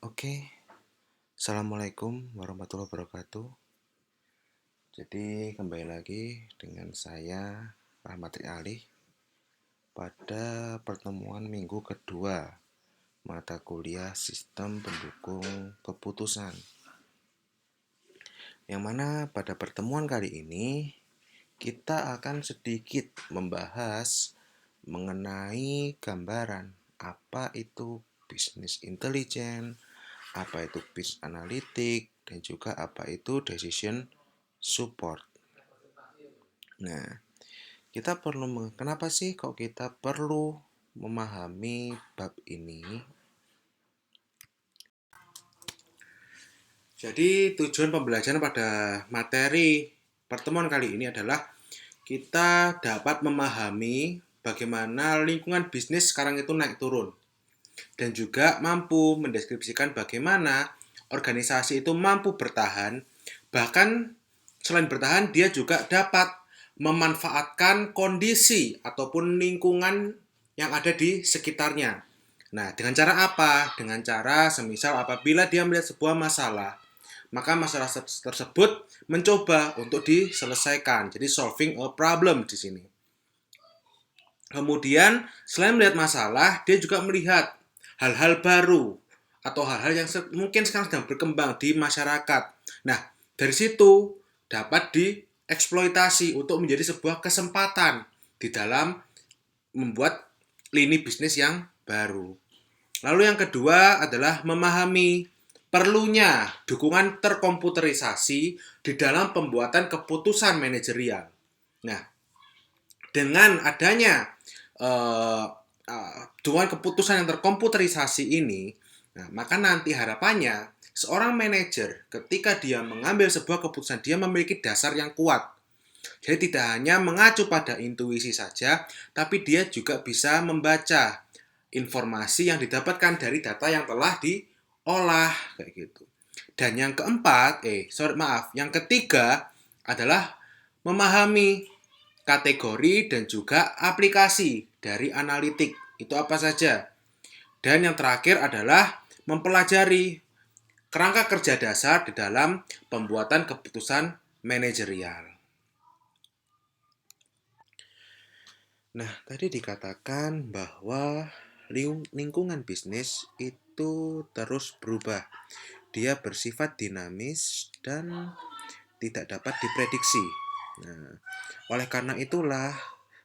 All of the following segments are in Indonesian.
Oke, Assalamualaikum warahmatullahi wabarakatuh. Jadi kembali lagi dengan saya Rahmat Ali pada pertemuan minggu kedua mata kuliah Sistem Pendukung Keputusan. Yang mana pada pertemuan kali ini kita akan sedikit membahas mengenai gambaran apa itu bisnis intelijen, apa itu business analytic, dan juga apa itu decision support. Nah, kenapa sih kok kita perlu memahami bab ini? Jadi tujuan pembelajaran pada materi pertemuan kali ini adalah kita dapat memahami bagaimana lingkungan bisnis sekarang itu naik turun dan juga mampu mendeskripsikan bagaimana organisasi itu mampu bertahan, bahkan selain bertahan dia juga dapat memanfaatkan kondisi ataupun lingkungan yang ada di sekitarnya. Nah, dengan cara apa? Dengan cara semisal apabila dia melihat sebuah masalah, maka masalah tersebut mencoba untuk diselesaikan. Jadi solving a problem di sini. Kemudian selain melihat masalah, dia juga melihat hal-hal baru atau hal-hal yang mungkin sekarang sedang berkembang di masyarakat. Nah, dari situ dapat dieksploitasi untuk menjadi sebuah kesempatan di dalam membuat lini bisnis yang baru. Lalu yang kedua adalah memahami perlunya dukungan terkomputerisasi di dalam pembuatan keputusan manajerial. Nah, dengan adanya dukungan keputusan yang terkomputerisasi ini, maka nanti harapannya seorang manajer ketika dia mengambil sebuah keputusan, dia memiliki dasar yang kuat. Jadi tidak hanya mengacu pada intuisi saja, tapi dia juga bisa membaca informasi yang didapatkan dari data yang telah diolah kayak gitu. Dan yang keempat, yang ketiga adalah memahami kategori dan juga aplikasi dari analitik. Itu apa saja? Dan yang terakhir adalah mempelajari kerangka kerja dasar di dalam pembuatan keputusan manajerial. Nah, tadi dikatakan bahwa lingkungan bisnis itu terus berubah. Dia bersifat dinamis dan tidak dapat diprediksi. Nah, oleh karena itulah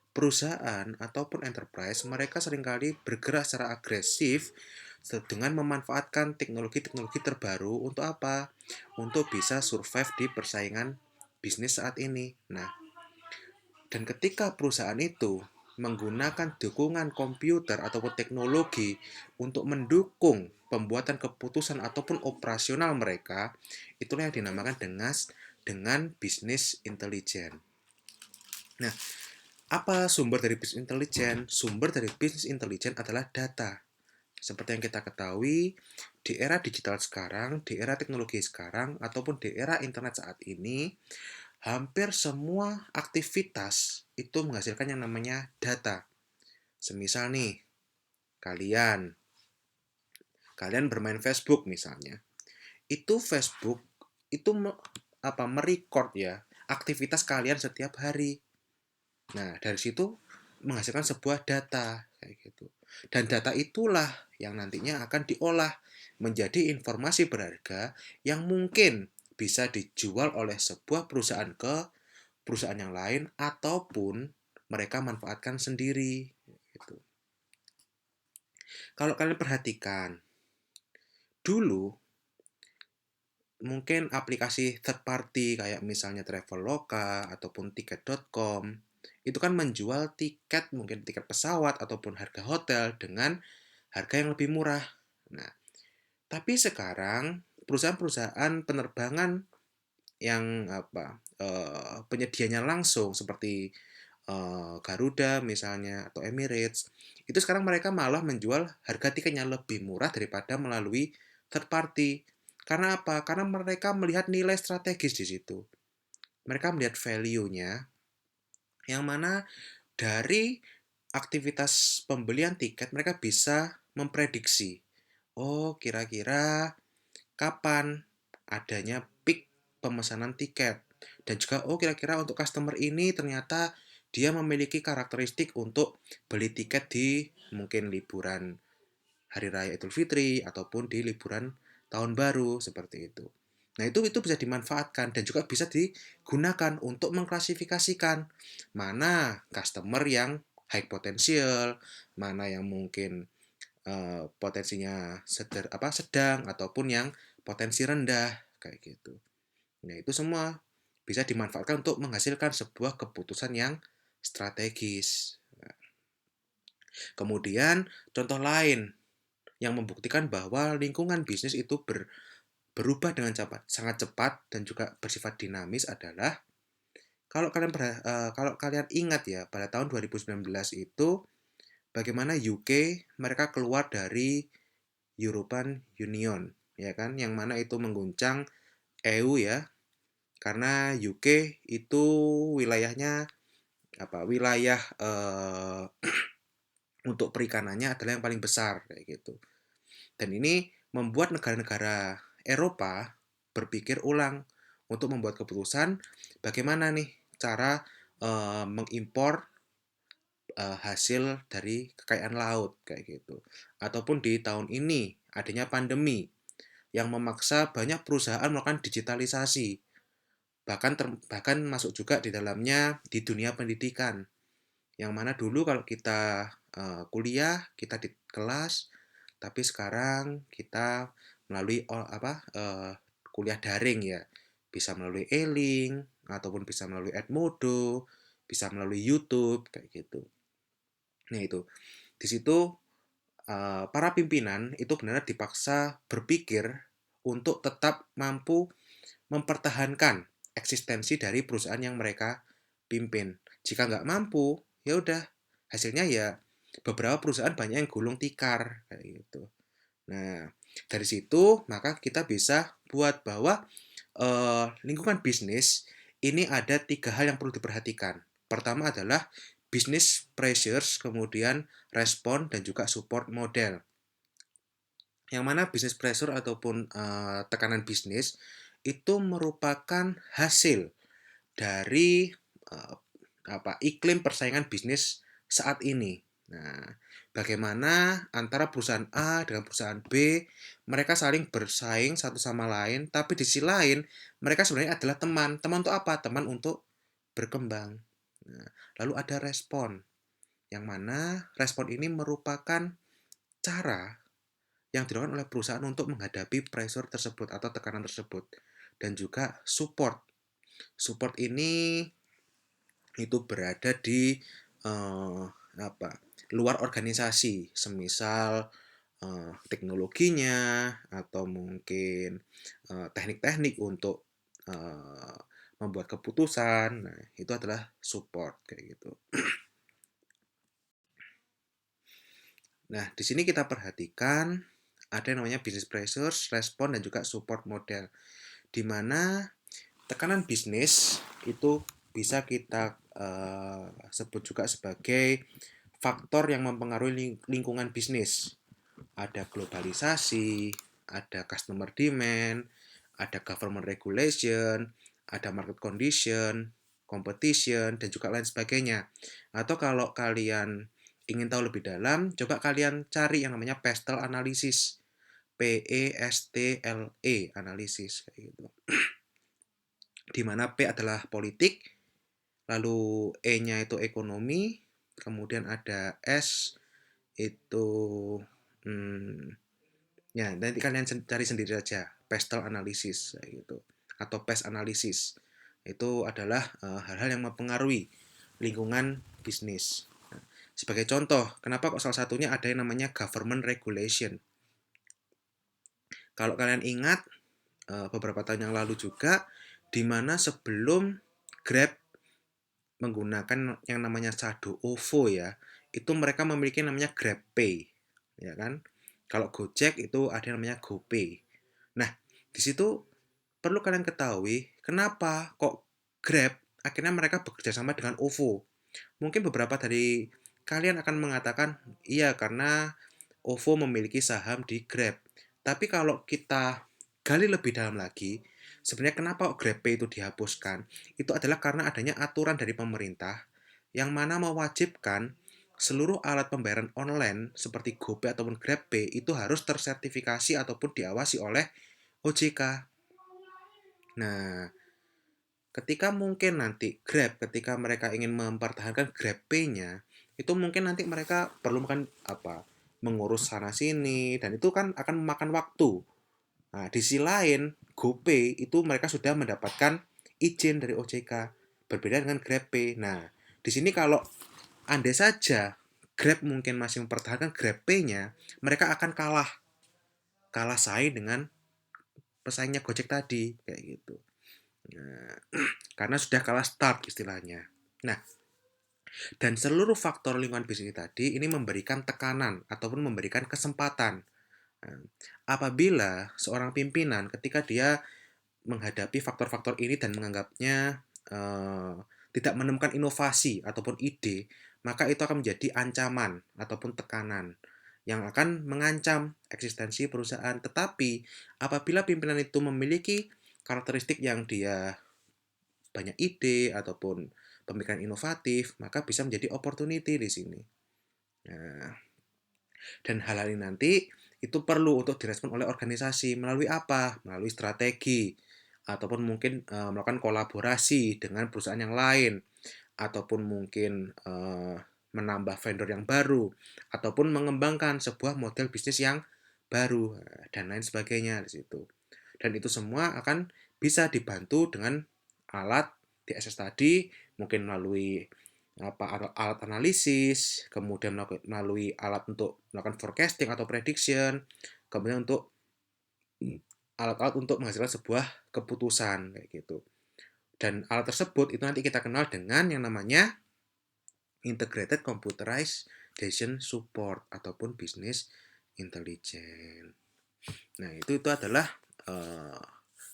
perusahaan ataupun enterprise mereka seringkali bergerak secara agresif dengan memanfaatkan teknologi-teknologi terbaru untuk apa? Untuk bisa survive di persaingan bisnis saat ini. Nah, dan ketika perusahaan itu menggunakan dukungan komputer ataupun teknologi untuk mendukung pembuatan keputusan ataupun operasional mereka, itulah yang dinamakan dengan bisnis intelijen. Nah, apa sumber dari bisnis intelijen? Sumber dari bisnis intelijen adalah data. Seperti yang kita ketahui, di era digital sekarang, di era teknologi sekarang, ataupun di era internet saat ini, hampir semua aktivitas itu menghasilkan yang namanya data. Semisal nih, kalian bermain Facebook misalnya. Itu Facebook itu merecord ya aktivitas kalian setiap hari. Nah, dari situ menghasilkan sebuah data kayak gitu. Dan data itulah yang nantinya akan diolah menjadi informasi berharga yang mungkin bisa dijual oleh sebuah perusahaan ke perusahaan yang lain ataupun mereka manfaatkan sendiri gitu. Kalau kalian perhatikan, dulu mungkin aplikasi third party kayak misalnya Traveloka ataupun tiket.com itu kan menjual tiket, mungkin tiket pesawat ataupun harga hotel dengan harga yang lebih murah. Nah, tapi sekarang perusahaan-perusahaan penerbangan yang penyedianya langsung seperti Garuda misalnya atau Emirates, itu sekarang mereka malah menjual harga tiketnya lebih murah daripada melalui third party. Karena apa? Karena mereka melihat nilai strategis di situ. Mereka melihat value-nya yang mana dari aktivitas pembelian tiket mereka bisa memprediksi, oh kira-kira kapan adanya peak pemesanan tiket. Dan juga, oh kira-kira untuk customer ini ternyata dia memiliki karakteristik untuk beli tiket di mungkin liburan Hari Raya Idul Fitri ataupun di liburan Tahun Baru seperti itu. Nah, itu bisa dimanfaatkan dan juga bisa digunakan untuk mengklasifikasikan mana customer yang high potential, mana yang mungkin potensinya sedang ataupun yang potensi rendah kayak gitu. Nah, itu semua bisa dimanfaatkan untuk menghasilkan sebuah keputusan yang strategis. Nah, kemudian contoh lain yang membuktikan bahwa lingkungan bisnis itu berubah dengan cepat, sangat cepat dan juga bersifat dinamis adalah kalau kalian ingat ya pada tahun 2019 itu bagaimana UK mereka keluar dari European Union ya kan yang mana itu mengguncang EU ya karena UK itu wilayahnya wilayah untuk perikanannya adalah yang paling besar kayak gitu. Dan ini membuat negara-negara Eropa berpikir ulang untuk membuat keputusan bagaimana nih cara mengimpor hasil dari kekayaan laut kayak gitu. Ataupun di tahun ini adanya pandemi yang memaksa banyak perusahaan melakukan digitalisasi. Bahkan masuk juga di dalamnya di dunia pendidikan. Yang mana dulu kalau kita kuliah, kita di kelas, tapi sekarang kita melalui kuliah daring ya. Bisa melalui e-link ataupun bisa melalui Edmodo, bisa melalui YouTube kayak gitu. Nah, itu. Di situ para pimpinan itu benar-benar dipaksa berpikir untuk tetap mampu mempertahankan eksistensi dari perusahaan yang mereka pimpin. Jika nggak mampu, ya udah hasilnya ya beberapa perusahaan banyak yang gulung tikar kayak gitu. Nah, dari situ maka kita bisa buat bahwa lingkungan bisnis ini ada 3 hal yang perlu diperhatikan. Pertama adalah business pressures, kemudian respon dan juga support model. Yang mana business pressure ataupun tekanan bisnis itu merupakan hasil dari iklim persaingan bisnis saat ini. Nah, bagaimana antara perusahaan A dengan perusahaan B, mereka saling bersaing satu sama lain, tapi di sisi lain mereka sebenarnya adalah teman. Teman untuk apa? Teman untuk berkembang. Nah, lalu ada respon, yang mana respon ini merupakan cara yang dilakukan oleh perusahaan untuk menghadapi pressure tersebut atau tekanan tersebut. Dan juga support. Support ini itu berada di uh, luar organisasi, semisal teknologinya atau mungkin teknik-teknik untuk uh, membuat keputusan. Nah, itu adalah support kayak gitu. Nah, di sini kita perhatikan ada yang namanya business pressures, respon dan juga support model. Di mana tekanan bisnis itu bisa kita sebut juga sebagai faktor yang mempengaruhi lingkungan bisnis. Ada globalisasi, ada customer demand, ada government regulation, ada market condition, competition, dan juga lain sebagainya. Atau kalau kalian ingin tahu lebih dalam, coba kalian cari yang namanya pestle analysis. PESTLE analisis kayak gitu. Di mana P adalah politik, lalu E-nya itu ekonomi, kemudian ada S itu ya nanti kalian cari sendiri saja pestle analysis gitu atau pest analysis itu adalah hal-hal yang mempengaruhi lingkungan bisnis. Nah, sebagai contoh, kenapa kok salah satunya ada yang namanya government regulation? Kalau kalian ingat beberapa tahun yang lalu juga, di mana sebelum Grab menggunakan yang namanya saldo OVO ya, itu mereka memiliki namanya GrabPay, ya kan? Kalau Gojek itu ada yang namanya GoPay. Nah, di situ perlu kalian ketahui kenapa kok Grab akhirnya mereka bekerja sama dengan OVO. Mungkin beberapa dari kalian akan mengatakan, iya karena OVO memiliki saham di Grab. Tapi kalau kita gali lebih dalam lagi, sebenarnya kenapa GrabPay itu dihapuskan, itu adalah karena adanya aturan dari pemerintah yang mana mewajibkan seluruh alat pembayaran online seperti GoPay ataupun GrabPay itu harus tersertifikasi ataupun diawasi oleh OJK. Nah, ketika mungkin nanti ketika mereka ingin mempertahankan GrabPay-nya, itu mungkin nanti mereka perlu mengurus sana sini dan itu kan akan memakan waktu. Nah, di sisi lain, GoPay itu mereka sudah mendapatkan izin dari OJK, berbeda dengan GrabPay. Nah, di sini kalau andai saja Grab mungkin masih mempertahankan GrabPay-nya, mereka akan kalah saing dengan pesaingnya Gojek tadi, kayak gitu. Nah, karena sudah kalah start istilahnya. Nah, dan seluruh faktor lingkungan bisnis tadi ini memberikan tekanan ataupun memberikan kesempatan. Nah, apabila seorang pimpinan ketika dia menghadapi faktor-faktor ini dan menganggapnya tidak menemukan inovasi ataupun ide, maka itu akan menjadi ancaman ataupun tekanan yang akan mengancam eksistensi perusahaan. Tetapi apabila pimpinan itu memiliki karakteristik yang dia banyak ide ataupun pemikiran inovatif, maka bisa menjadi opportunity di sini. Nah, dan hal-hal ini nanti itu perlu untuk direspon oleh organisasi melalui apa? Melalui strategi ataupun mungkin melakukan kolaborasi dengan perusahaan yang lain ataupun mungkin menambah vendor yang baru ataupun mengembangkan sebuah model bisnis yang baru dan lain sebagainya di situ. Dan itu semua akan bisa dibantu dengan alat DSS tadi, mungkin melalui alat analisis, kemudian melalui alat untuk melakukan forecasting atau prediction, kemudian untuk alat-alat untuk menghasilkan sebuah keputusan kayak gitu. Dan alat tersebut itu nanti kita kenal dengan yang namanya Integrated Computerized Decision Support ataupun Business Intelligence. Nah, itu adalah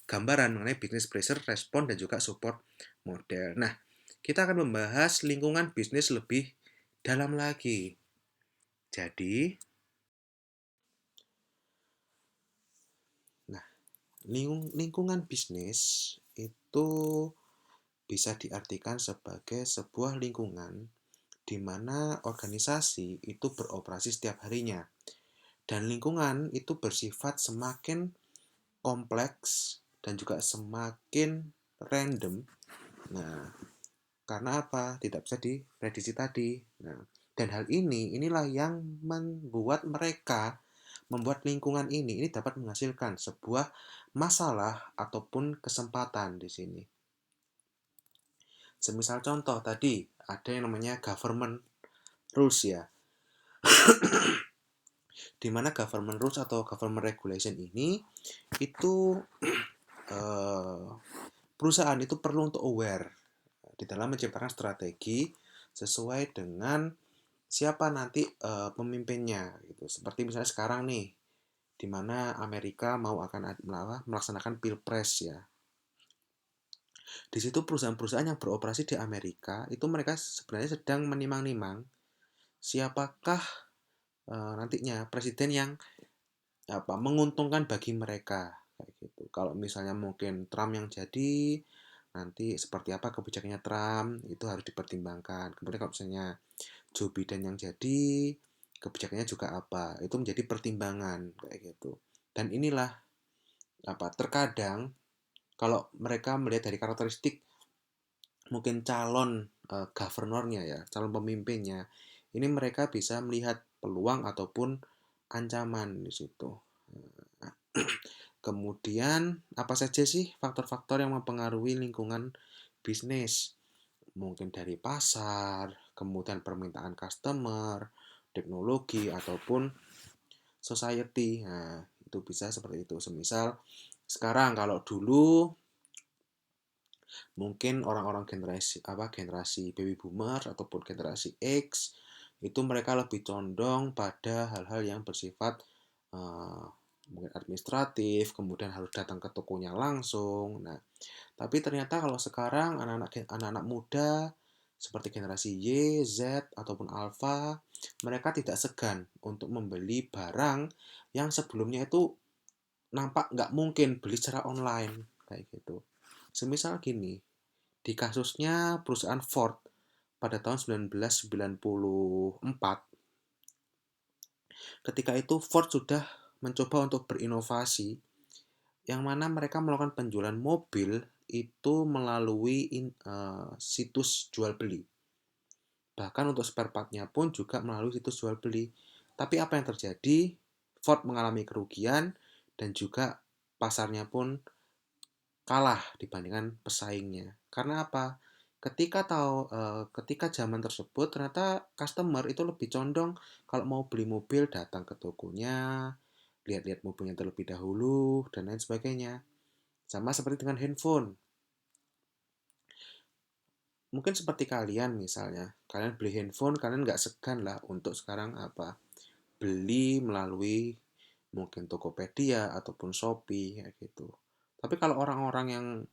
gambaran mengenai business pressure, respon, dan juga support model. Nah, kita akan membahas lingkungan bisnis lebih dalam lagi. Jadi, nah, lingkungan bisnis itu bisa diartikan sebagai sebuah lingkungan di mana organisasi itu beroperasi setiap harinya. Dan lingkungan itu bersifat semakin kompleks dan juga semakin random. Nah, karena apa? Tidak bisa diprediksi tadi. Nah, dan hal inilah yang membuat lingkungan ini dapat menghasilkan sebuah masalah ataupun kesempatan di sini. Semisal contoh tadi ada yang namanya government rules ya. Di mana government rules atau government regulation ini itu perusahaan itu perlu untuk aware di dalam menciptakan strategi sesuai dengan siapa nanti pemimpinnya gitu. Seperti misalnya sekarang nih di mana Amerika akan melaksanakan pilpres ya. Di situ perusahaan-perusahaan yang beroperasi di Amerika itu mereka sebenarnya sedang menimang-nimang siapakah nantinya presiden yang menguntungkan bagi mereka kayak gitu. Kalau misalnya mungkin Trump yang jadi, nanti seperti apa kebijakannya Trump itu harus dipertimbangkan. Kemudian kalau misalnya Joe Biden yang jadi, kebijakannya juga apa, itu menjadi pertimbangan kayak gitu. Dan inilah terkadang kalau mereka melihat dari karakteristik mungkin calon governornya ya, calon pemimpinnya, ini mereka bisa melihat peluang ataupun ancaman di situ. Kemudian apa saja sih faktor-faktor yang mempengaruhi lingkungan bisnis? Mungkin dari pasar, kemudian permintaan customer, teknologi ataupun society. Nah, itu bisa seperti itu. Semisal sekarang kalau dulu mungkin orang-orang generasi baby boomer ataupun generasi X itu mereka lebih condong pada hal-hal yang bersifat mungkin administratif, kemudian harus datang ke tokonya langsung. Nah, tapi ternyata kalau sekarang anak-anak muda seperti generasi Y, Z ataupun Alpha, mereka tidak segan untuk membeli barang yang sebelumnya itu nampak nggak mungkin beli secara online kayak gitu. Semisal gini, di kasusnya perusahaan Ford pada tahun 1994, ketika itu Ford sudah mencoba untuk berinovasi, yang mana mereka melakukan penjualan mobil itu melalui situs jual beli. Bahkan untuk spare part-nya pun juga melalui situs jual beli. Tapi apa yang terjadi? Ford mengalami kerugian dan juga pasarnya pun kalah dibandingkan pesaingnya. Karena apa? Ketika zaman tersebut ternyata customer itu lebih condong kalau mau beli mobil datang ke tokonya, lihat-lihat mobilnya terlebih dahulu dan lain sebagainya. Sama seperti dengan handphone. Mungkin seperti kalian misalnya, kalian beli handphone, kalian nggak segan lah untuk sekarang beli melalui mungkin Tokopedia ataupun Shopee kayak gitu. Tapi kalau orang-orang yang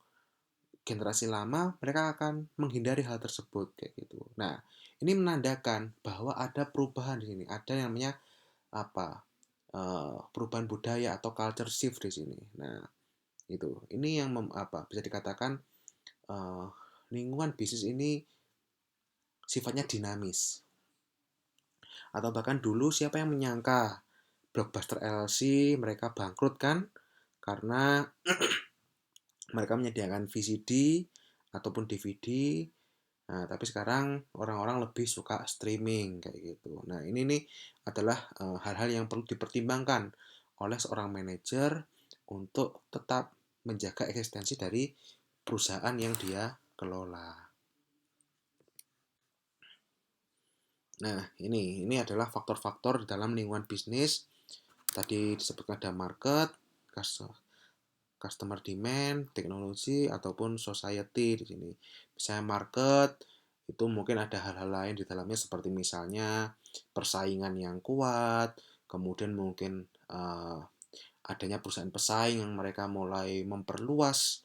generasi lama, mereka akan menghindari hal tersebut kayak gitu. Nah, ini menandakan bahwa ada perubahan di sini, ada yang namanya apa? Perubahan budaya atau culture shift di sini. Nah, itu. Ini yang bisa dikatakan uh, lingkungan bisnis ini sifatnya dinamis. Atau bahkan dulu siapa yang menyangka Blockbuster LLC mereka bangkrut kan? Karena mereka menyediakan VCD ataupun DVD. Nah, tapi sekarang orang-orang lebih suka streaming kayak gitu. Nah, ini nih adalah hal-hal yang perlu dipertimbangkan oleh seorang manajer untuk tetap menjaga eksistensi dari perusahaan yang dia kelola. Nah, ini adalah faktor-faktor dalam lingkungan bisnis. Tadi disebutkan ada market, customer demand, teknologi ataupun society di sini. Misalnya market itu mungkin ada hal-hal lain di dalamnya seperti misalnya persaingan yang kuat, kemudian mungkin adanya perusahaan pesaing yang mereka mulai memperluas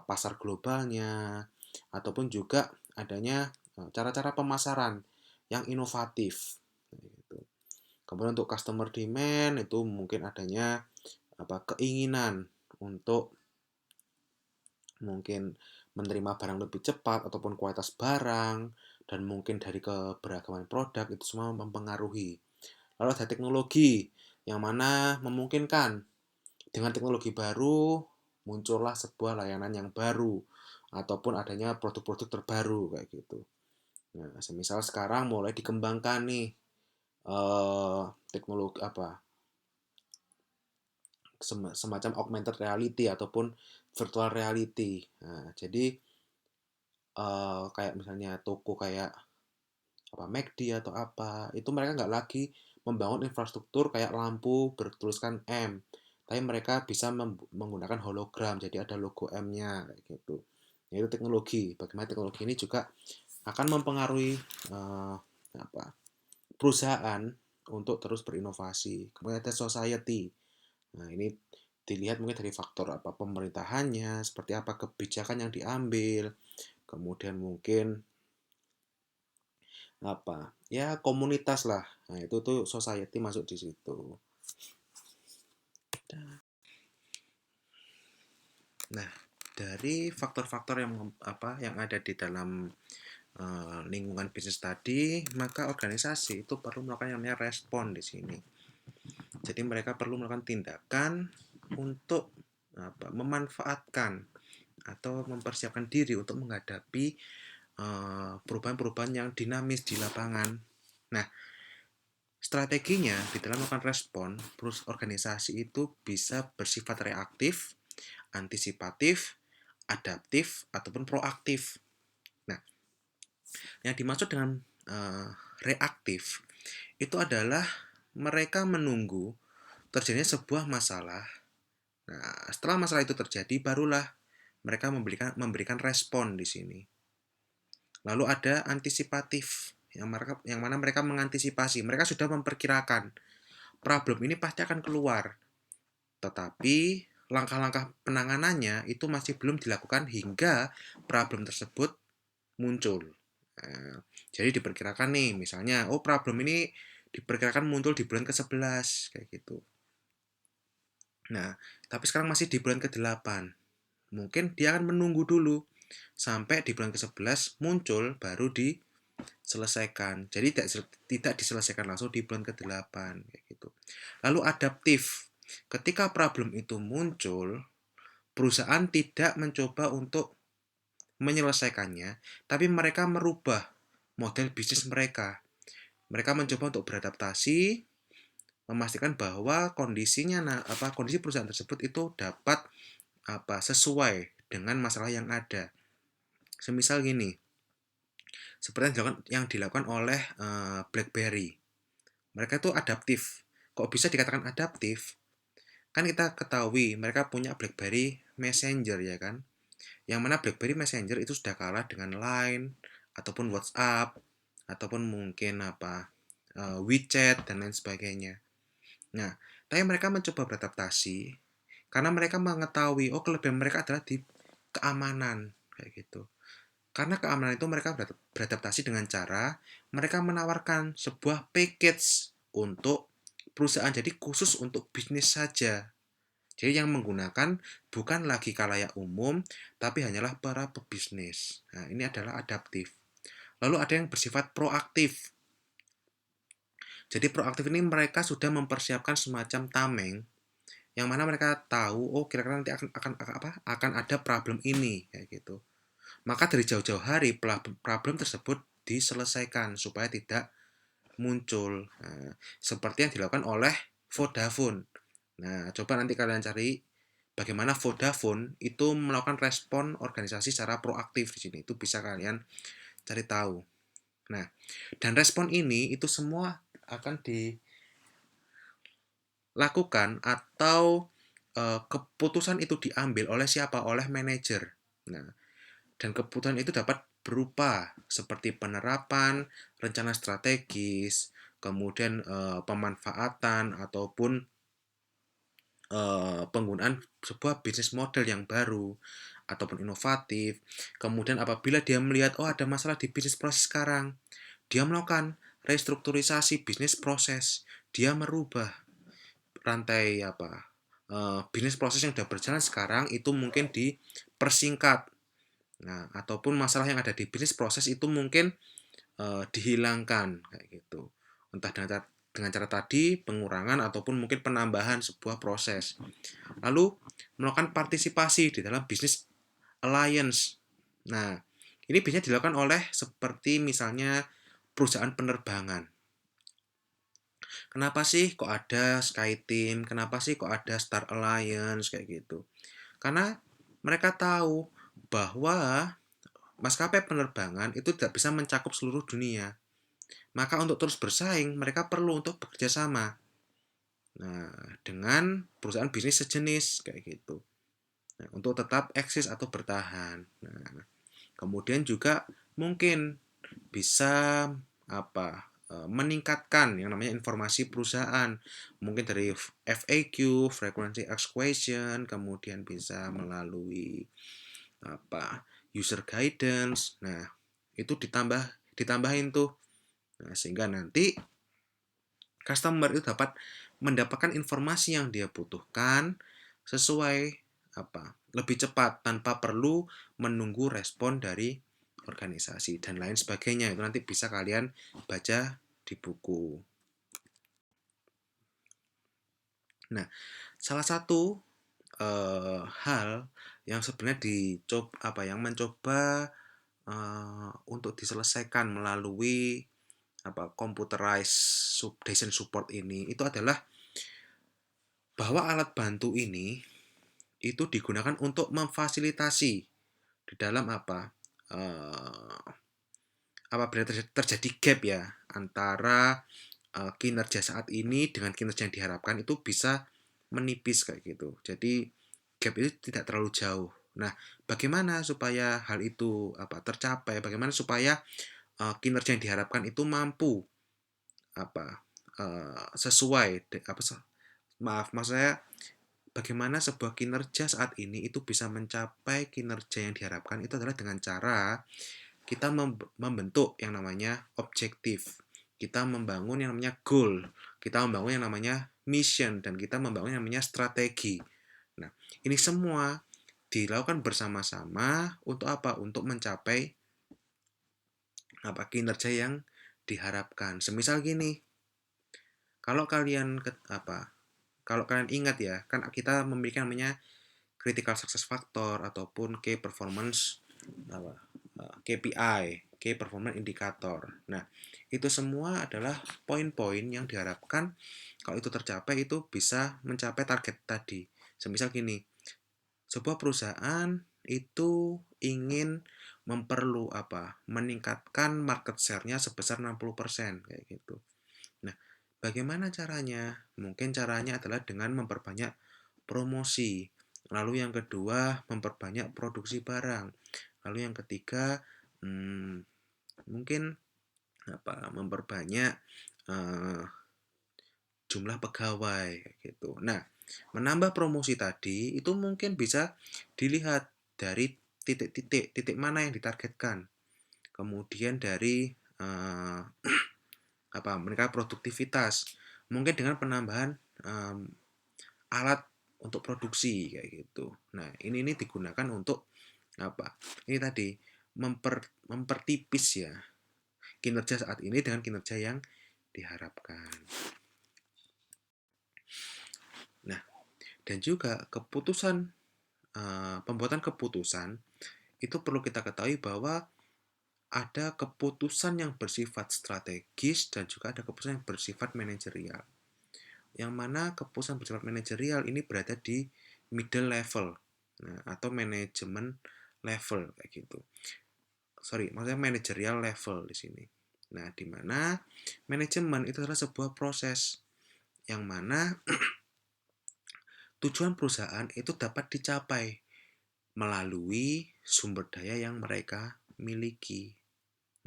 pasar globalnya, ataupun juga adanya cara-cara pemasaran yang inovatif. Gitu. Kemudian untuk customer demand itu mungkin adanya keinginan untuk mungkin menerima barang lebih cepat ataupun kualitas barang dan mungkin dari keberagaman produk itu semua mempengaruhi. Lalu ada teknologi yang mana memungkinkan dengan teknologi baru muncullah sebuah layanan yang baru ataupun adanya produk-produk terbaru kayak gitu. Nah, semisal sekarang mulai dikembangkan nih teknologi semacam augmented reality ataupun virtual reality. Nah, jadi kayak misalnya toko kayak McD atau apa, itu mereka nggak lagi membangun infrastruktur kayak lampu bertuliskan M, tapi mereka bisa menggunakan hologram, jadi ada logo M-nya kayak gitu. Yaitu teknologi. Bagaimana teknologi ini juga akan mempengaruhi uh, perusahaan untuk terus berinovasi. Kemudian ada society. Nah, ini dilihat mungkin dari faktor pemerintahannya, seperti apa kebijakan yang diambil, kemudian mungkin ya komunitas lah. Nah, itu tuh society masuk di situ. Nah, dari faktor-faktor yang ada di dalam lingkungan bisnis tadi, maka organisasi itu perlu melakukan yang namanya respon di sini. Jadi mereka perlu melakukan tindakan untuk memanfaatkan atau mempersiapkan diri untuk menghadapi perubahan-perubahan yang dinamis di lapangan. Nah, strateginya di dalam melakukan respon, organisasi itu bisa bersifat reaktif, antisipatif, adaptif, ataupun proaktif. Nah, yang dimaksud dengan reaktif itu adalah mereka menunggu terjadinya sebuah masalah. Nah, setelah masalah itu terjadi, barulah mereka memberikan respon di sini. Lalu ada antisipatif, yang mana mereka mengantisipasi. Mereka sudah memperkirakan problem ini pasti akan keluar. Tetapi langkah-langkah penanganannya itu masih belum dilakukan hingga problem tersebut muncul. Nah, jadi diperkirakan nih, misalnya, problem ini diperkirakan muncul di bulan ke-11, kayak gitu. Nah, tapi sekarang masih di bulan ke-8. Mungkin dia akan menunggu dulu sampai di bulan ke-11 muncul baru diselesaikan. Jadi tidak diselesaikan langsung di bulan ke-8 kayak gitu. Lalu adaptif. Ketika problem itu muncul, perusahaan tidak mencoba untuk menyelesaikannya, tapi mereka merubah model bisnis mereka. Mereka mencoba untuk beradaptasi, memastikan bahwa kondisi perusahaan tersebut itu dapat sesuai dengan masalah yang ada. Semisal gini, seperti yang dilakukan oleh BlackBerry. Mereka itu adaptif. Kok bisa dikatakan adaptif? Kan kita ketahui mereka punya BlackBerry Messenger ya kan. Yang mana BlackBerry Messenger itu sudah kalah dengan Line ataupun WhatsApp ataupun mungkin WeChat dan lain sebagainya. Nah, tapi mereka mencoba beradaptasi karena mereka mengetahui kelebihan mereka adalah di keamanan kayak gitu. Karena keamanan itu mereka beradaptasi dengan cara mereka menawarkan sebuah package untuk perusahaan, jadi khusus untuk bisnis saja. Jadi yang menggunakan bukan lagi khalayak umum, tapi hanyalah para pebisnis. Nah, ini adalah adaptif. Lalu ada yang bersifat proaktif. Jadi proaktif ini mereka sudah mempersiapkan semacam tameng yang mana mereka tahu kira-kira nanti akan ada problem ini kayak gitu. Maka dari jauh-jauh hari problem tersebut diselesaikan supaya tidak muncul. Nah, seperti yang dilakukan oleh Vodafone. Nah, coba nanti kalian cari bagaimana Vodafone itu melakukan respon organisasi secara proaktif di sini. Itu bisa kalian cari tahu. Nah, dan respon ini itu semua akan dilakukan atau keputusan itu diambil oleh siapa? Oleh manajer. Nah, dan keputusan itu dapat berupa seperti penerapan, rencana strategis, kemudian pemanfaatan ataupun penggunaan sebuah bisnis model yang baru ataupun inovatif. Kemudian apabila dia melihat ada masalah di bisnis proses sekarang, dia melakukan restrukturisasi bisnis proses. Dia merubah rantai bisnis proses yang sudah berjalan sekarang itu mungkin dipersingkat. Nah, ataupun masalah yang ada di bisnis proses itu mungkin dihilangkan kayak gitu. Entah dengan cara tadi pengurangan ataupun mungkin penambahan sebuah proses. Lalu melakukan partisipasi di dalam bisnis alliance. Nah, ini biasanya dilakukan oleh seperti misalnya perusahaan penerbangan. Kenapa sih kok ada SkyTeam? Kenapa sih kok ada Star Alliance kayak gitu? Karena mereka tahu bahwa maskapai penerbangan itu tidak bisa mencakup seluruh dunia. Maka untuk terus bersaing, mereka perlu untuk bekerja sama. Nah, dengan perusahaan bisnis sejenis kayak gitu. Nah, untuk tetap eksis atau bertahan. Nah, kemudian juga mungkin bisa meningkatkan yang namanya informasi perusahaan. Mungkin dari FAQ, frequency asked question, kemudian bisa melalui user guidance. Nah, itu ditambahin tuh. Nah, sehingga nanti customer itu dapat mendapatkan informasi yang dia butuhkan sesuai lebih cepat tanpa perlu menunggu respon dari organisasi dan lain sebagainya. Itu nanti bisa kalian baca di buku. Nah, salah satu hal yang sebenarnya yang mencoba untuk diselesaikan melalui computerized design support ini itu adalah bahwa alat bantu ini itu digunakan untuk memfasilitasi di dalam apabila terjadi gap ya antara kinerja saat ini dengan kinerja yang diharapkan itu bisa menipis kayak gitu. Jadi gap itu tidak terlalu jauh. Nah, bagaimana supaya hal itu tercapai? Bagaimana supaya kinerja yang diharapkan itu mampu sesuai maksud saya bagaimana sebuah kinerja saat ini itu bisa mencapai kinerja yang diharapkan itu adalah dengan cara kita membentuk yang namanya objektif. Kita membangun yang namanya goal. kita membangun yang namanya mission, dan kita membangun yang namanya strategi. Nah, ini semua dilakukan bersama-sama untuk apa? Untuk mencapai kinerja yang diharapkan. Semisal gini, kalau kalian kalau kalian ingat ya, kan kita memiliki namanya critical success factor ataupun key performance KPI, key performance indicator. Nah, itu semua adalah poin-poin yang diharapkan kalau itu tercapai itu bisa mencapai target tadi. Semisal gini, sebuah perusahaan itu ingin meningkatkan market share-nya sebesar 60% kayak gitu. Nah, bagaimana caranya? Mungkin caranya adalah dengan memperbanyak promosi. Lalu yang kedua, memperbanyak produksi barang. Lalu yang ketiga, mungkin memperbanyak jumlah pegawai gitu. Nah, menambah promosi tadi itu mungkin bisa dilihat dari titik mana yang ditargetkan. Kemudian dari mereka produktivitas. Mungkin dengan penambahan alat untuk produksi kayak gitu. Nah, ini digunakan untuk Ini tadi mempertipis ya kinerja saat ini dengan kinerja yang diharapkan. Nah, dan juga pembuatan keputusan itu perlu kita ketahui bahwa ada keputusan yang bersifat strategis dan juga ada keputusan yang bersifat manajerial. Yang mana keputusan bersifat manajerial ini berada di middle level, atau manajemen level kayak gitu. Maksudnya managerial level di sini. Nah, di mana manajemen itu adalah sebuah proses yang mana tujuan perusahaan itu dapat dicapai melalui sumber daya yang mereka miliki.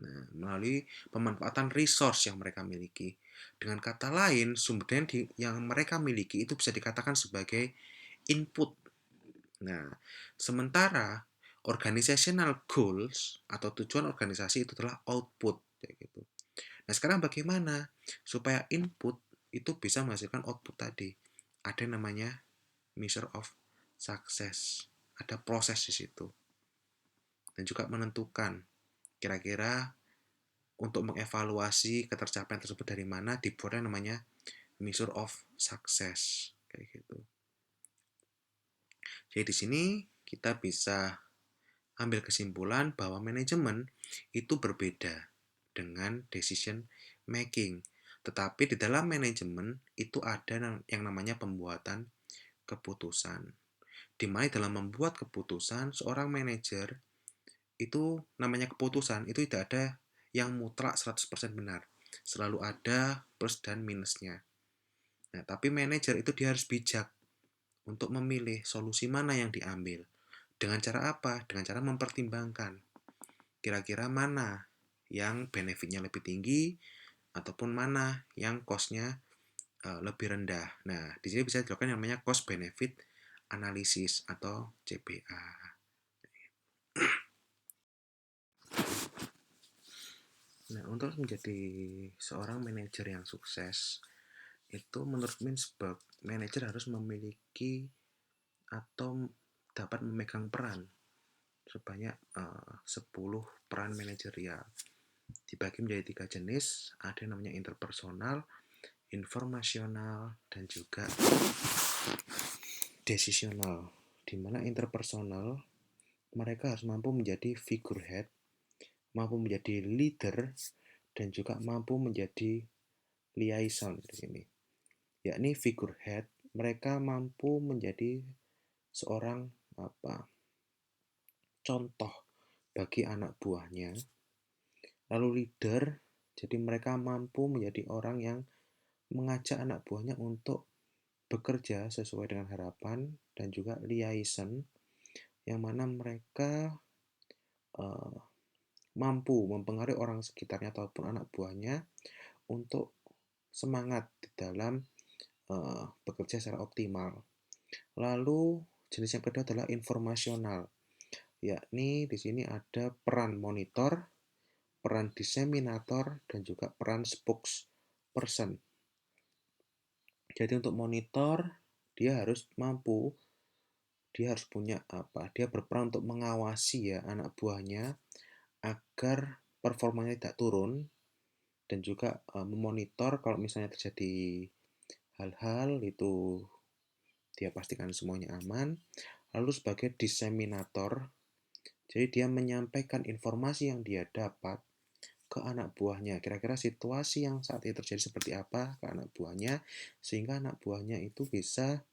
Nah, melalui pemanfaatan resource yang mereka miliki. Dengan kata lain, sumber daya yang mereka miliki itu bisa dikatakan sebagai input. Nah, sementara organizational goals atau tujuan organisasi itu adalah output kayak gitu. Nah, sekarang bagaimana supaya input itu bisa menghasilkan output tadi? Ada yang namanya measure of success. Ada proses di situ. Dan juga menentukan kira-kira untuk mengevaluasi ketercapaian tersebut dari mana, dibuat yang namanya measure of success kayak gitu. Jadi di sini kita bisa ambil kesimpulan bahwa manajemen itu berbeda dengan decision making. Tetapi di dalam manajemen itu ada yang namanya pembuatan keputusan. Di mana dalam membuat keputusan, seorang manajer itu namanya keputusan, itu tidak ada yang mutlak 100% benar. Selalu ada plus dan minusnya. Nah, tapi manajer itu dia harus bijak untuk memilih solusi mana yang diambil. Dengan cara apa? Dengan cara mempertimbangkan kira-kira mana yang benefitnya lebih tinggi ataupun mana yang cost-nya lebih rendah. Nah, di sini bisa dilakukan yang namanya cost benefit analysis atau CBA. Nah, untuk menjadi seorang manajer yang sukses, itu menurut Mintzberg, manajer harus memiliki atau dapat memegang peran sebanyak 10 peran manajerial. Dibagi menjadi 3 jenis, ada yang namanya interpersonal, informasional, dan juga decisional. Di mana interpersonal, mereka harus mampu menjadi figurehead, mampu menjadi leader, dan juga mampu menjadi liaison di sini. Yakni figurehead, mereka mampu menjadi seorang contoh bagi anak buahnya. Lalu leader, jadi mereka mampu menjadi orang yang mengajak anak buahnya untuk bekerja sesuai dengan harapan, dan juga liaison, yang mana mereka mampu mempengaruhi orang sekitarnya ataupun anak buahnya untuk semangat di dalam bekerja secara optimal. Lalu jenis yang kedua adalah informasional, yakni di sini ada peran monitor, peran diseminator, dan juga peran spokesperson. Jadi untuk monitor, dia harus mampu, dia harus punya apa? Dia berperan untuk mengawasi ya anak buahnya agar performanya tidak turun dan juga memonitor kalau misalnya terjadi hal-hal itu dia pastikan semuanya aman. Lalu sebagai diseminator, jadi dia menyampaikan informasi yang dia dapat ke anak buahnya. Kira-kira situasi yang saat itu terjadi seperti apa ke anak buahnya, sehingga anak buahnya itu bisa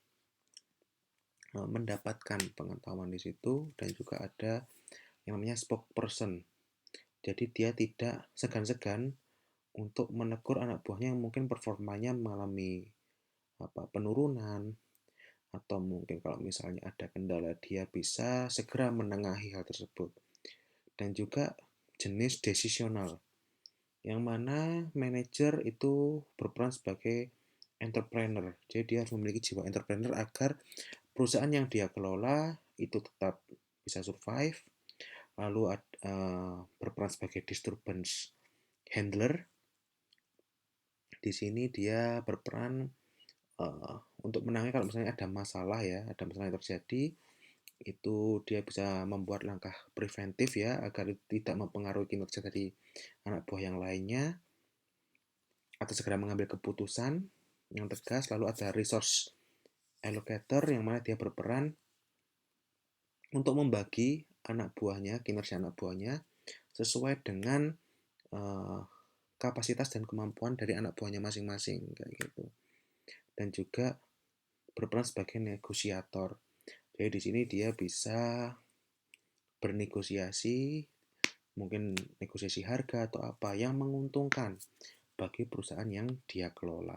mendapatkan pengetahuan di situ, dan juga ada yang namanya spokesperson. Jadi dia tidak segan-segan untuk menegur anak buahnya yang mungkin performanya mengalami penurunan, atau mungkin kalau misalnya ada kendala dia bisa segera menengahi hal tersebut. Dan juga jenis decisional, yang mana manajer itu berperan sebagai entrepreneur. Jadi dia harus memiliki jiwa entrepreneur agar perusahaan yang dia kelola itu tetap bisa survive. Lalu berperan sebagai disturbance handler. Di sini dia berperan untuk menangani kalau misalnya ada masalah ya, ada masalah yang terjadi, itu dia bisa membuat langkah preventif ya agar tidak mempengaruhi kinerja dari anak buah yang lainnya, atau segera mengambil keputusan yang tegas. Lalu ada resource allocator, yang mana dia berperan untuk membagi anak buahnya, kinerja anak buahnya sesuai dengan uh, kapasitas dan kemampuan dari anak buahnya masing-masing kayak gitu. Dan juga berperan sebagai negosiator. Jadi di sini dia bisa bernegosiasi, mungkin negosiasi harga atau apa yang menguntungkan bagi perusahaan yang dia kelola.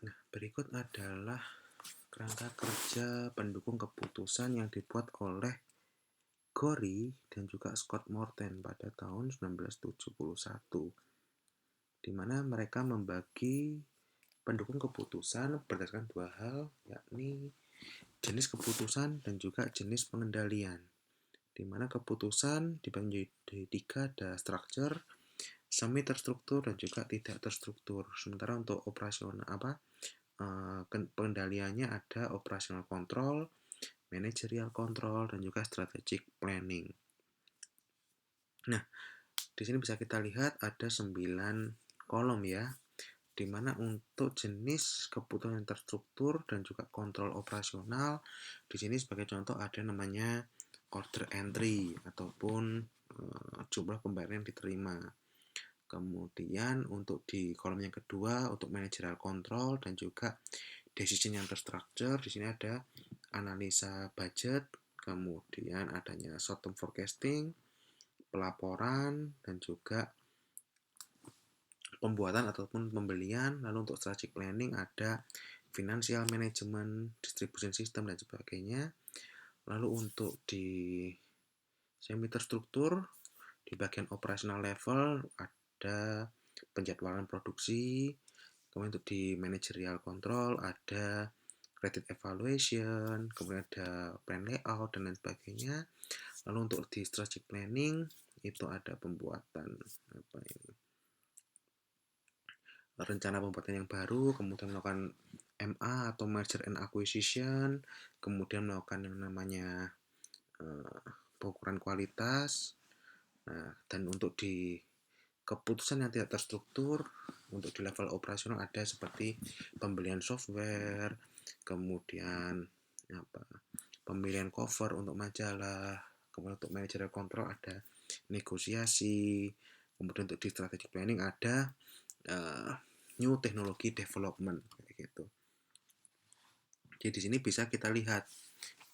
Nah, berikut adalah kerangka kerja pendukung keputusan yang dibuat oleh Gorey dan juga Scott Morton pada tahun 1971, di mana mereka membagi pendukung keputusan berdasarkan dua hal, yakni jenis keputusan dan juga jenis pengendalian. di mana keputusan dibagi menjadi 3, ada structure, semi terstruktur, dan juga tidak terstruktur. Sementara untuk operasional pengendaliannya ada operational control, managerial control, dan juga strategic planning. Nah, di sini bisa kita lihat ada 9 kolom ya, di mana untuk jenis kebutuhan yang terstruktur dan juga kontrol operasional, di sini sebagai contoh ada namanya order entry ataupun jumlah pembayaran yang diterima. Kemudian untuk di kolom yang kedua untuk managerial control dan juga decision yang terstruktur, di sini ada analisa budget, kemudian adanya short term forecasting, pelaporan, dan juga pembuatan ataupun pembelian. Lalu untuk strategic planning ada financial management, distribution system, dan sebagainya. Lalu untuk di semi terstruktur, di bagian operational level ada penjadwalan produksi. Kemudian untuk di managerial control ada credit evaluation, kemudian ada plan layout, dan lain sebagainya. Lalu untuk di strategic planning itu ada pembuatan rencana pembuatan yang baru, kemudian melakukan MA atau merger and acquisition, kemudian melakukan yang namanya pengukuran kualitas. Nah, dan untuk di keputusan yang tidak terstruktur, untuk di level operasional ada seperti pembelian software, kemudian pemilihan cover untuk majalah, kemudian untuk managerial control ada negosiasi, kemudian untuk di strategic planning ada new technology development kayak gitu. Jadi di sini bisa kita lihat